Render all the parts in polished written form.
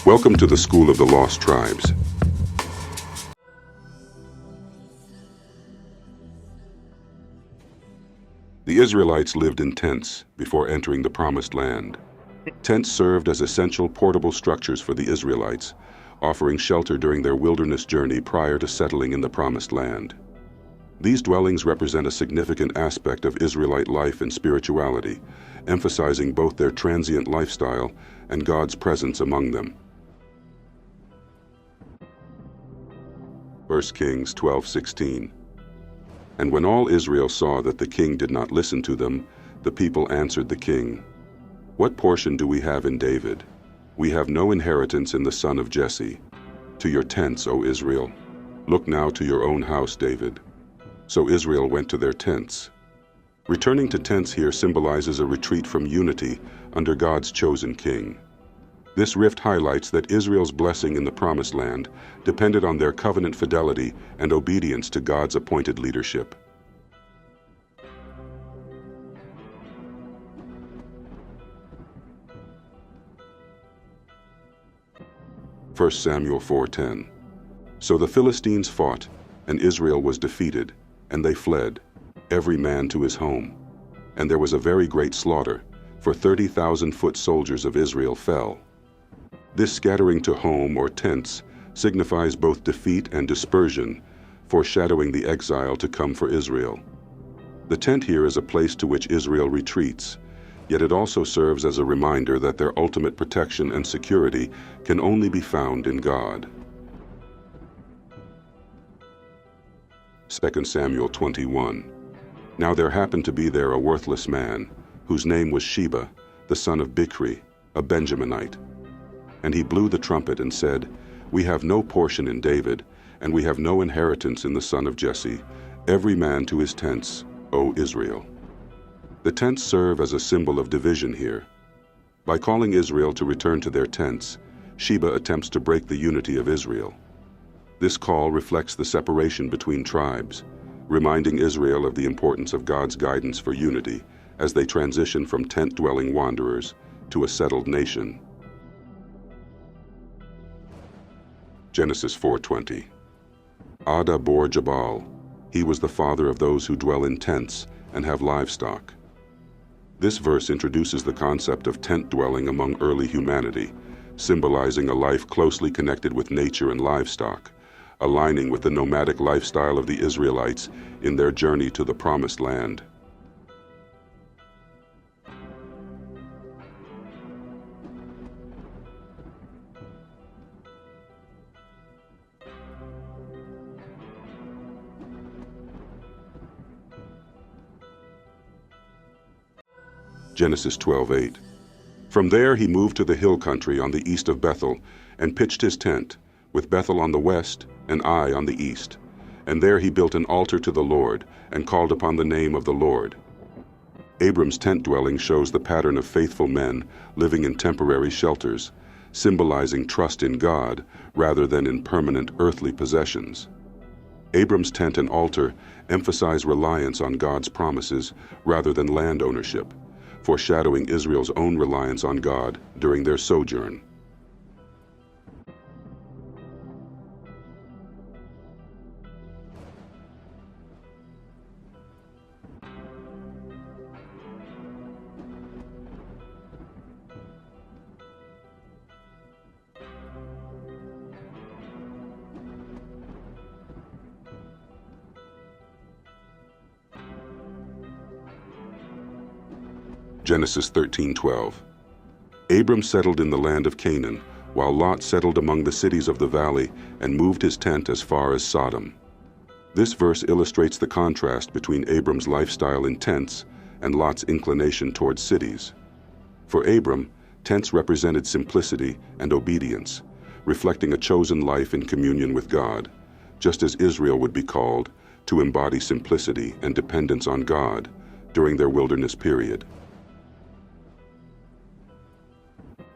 Welcome to the School of the Lost Tribes. The Israelites lived in tents before entering the Promised Land. Tents served as essential portable structures for the Israelites, offering shelter during their wilderness journey prior to settling in the Promised Land. These dwellings represent a significant aspect of Israelite life and spirituality, emphasizing both their transient lifestyle and God's presence among them. 1 Kings 12:16. And when all Israel saw that the king did not listen to them, the people answered the king, "What portion do we have in David? We have no inheritance in the son of Jesse. To your tents, O Israel. Look now to your own house, David." So Israel went to their tents. Returning to tents here symbolizes a retreat from unity under God's chosen king. This rift highlights that Israel's blessing in the Promised Land depended on their covenant fidelity and obedience to God's appointed leadership. First Samuel 4:10. So the Philistines fought, and Israel was defeated, and they fled, every man to his home. And there was a very great slaughter, for 30,000 foot soldiers of Israel fell. This scattering to home or tents signifies both defeat and dispersion, foreshadowing the exile to come for Israel. The tent here is a place to which Israel retreats, yet it also serves as a reminder that their ultimate protection and security can only be found in God. 2 Samuel 21. Now there happened to be there a worthless man, whose name was Sheba, the son of Bichri, a Benjaminite. And he blew the trumpet and said, "We have no portion in David, and we have no inheritance in the son of Jesse, every man to his tents, O Israel." The tents serve as a symbol of division here. By calling Israel to return to their tents, Sheba attempts to break the unity of Israel. This call reflects the separation between tribes, reminding Israel of the importance of God's guidance for unity as they transition from tent-dwelling wanderers to a settled nation. Genesis 4:20. Ada bore Jabal. He was the father of those who dwell in tents and have livestock. This verse introduces the concept of tent dwelling among early humanity, symbolizing a life closely connected with nature and livestock, aligning with the nomadic lifestyle of the Israelites in their journey to the Promised Land. Genesis 12:8. From there he moved to the hill country on the east of Bethel and pitched his tent, with Bethel on the west and Ai on the east. And there he built an altar to the Lord and called upon the name of the Lord. Abram's tent dwelling shows the pattern of faithful men living in temporary shelters, symbolizing trust in God rather than in permanent earthly possessions. Abram's tent and altar emphasize reliance on God's promises rather than land ownership, foreshadowing Israel's own reliance on God during their sojourn. Genesis 13:12. Abram settled in the land of Canaan, while Lot settled among the cities of the valley and moved his tent as far as Sodom. This verse illustrates the contrast between Abram's lifestyle in tents and Lot's inclination towards cities. For Abram, tents represented simplicity and obedience, reflecting a chosen life in communion with God, just as Israel would be called to embody simplicity and dependence on God during their wilderness period.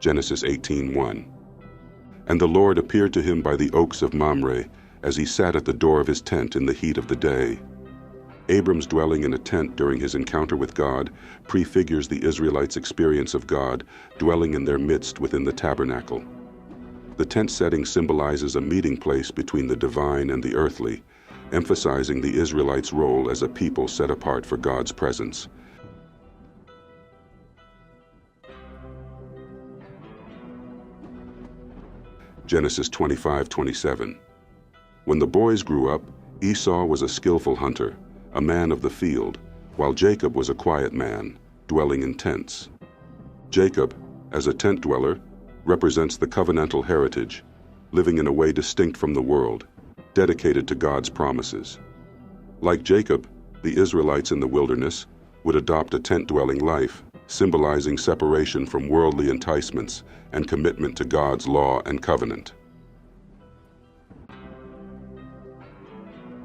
Genesis 18:1. And the Lord appeared to him by the oaks of Mamre, as he sat at the door of his tent in the heat of the day. Abram's dwelling in a tent during his encounter with God prefigures the Israelites' experience of God dwelling in their midst within the tabernacle. The tent setting symbolizes a meeting place between the divine and the earthly, emphasizing the Israelites' role as a people set apart for God's presence. Genesis 25:27. When the boys grew up, Esau was a skillful hunter, a man of the field, while Jacob was a quiet man, dwelling in tents. Jacob, as a tent dweller, represents the covenantal heritage, living in a way distinct from the world, dedicated to God's promises. Like Jacob, the Israelites in the wilderness would adopt a tent-dwelling life, symbolizing separation from worldly enticements and commitment to God's law and covenant.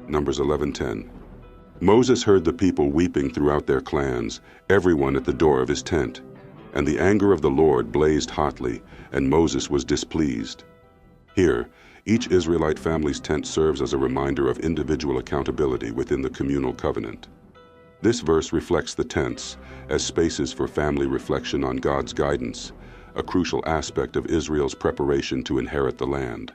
Numbers 11:10. Moses heard the people weeping throughout their clans, everyone at the door of his tent. And the anger of the Lord blazed hotly, and Moses was displeased. Here, each Israelite family's tent serves as a reminder of individual accountability within the communal covenant. This verse reflects the tents as spaces for family reflection on God's guidance, a crucial aspect of Israel's preparation to inherit the land.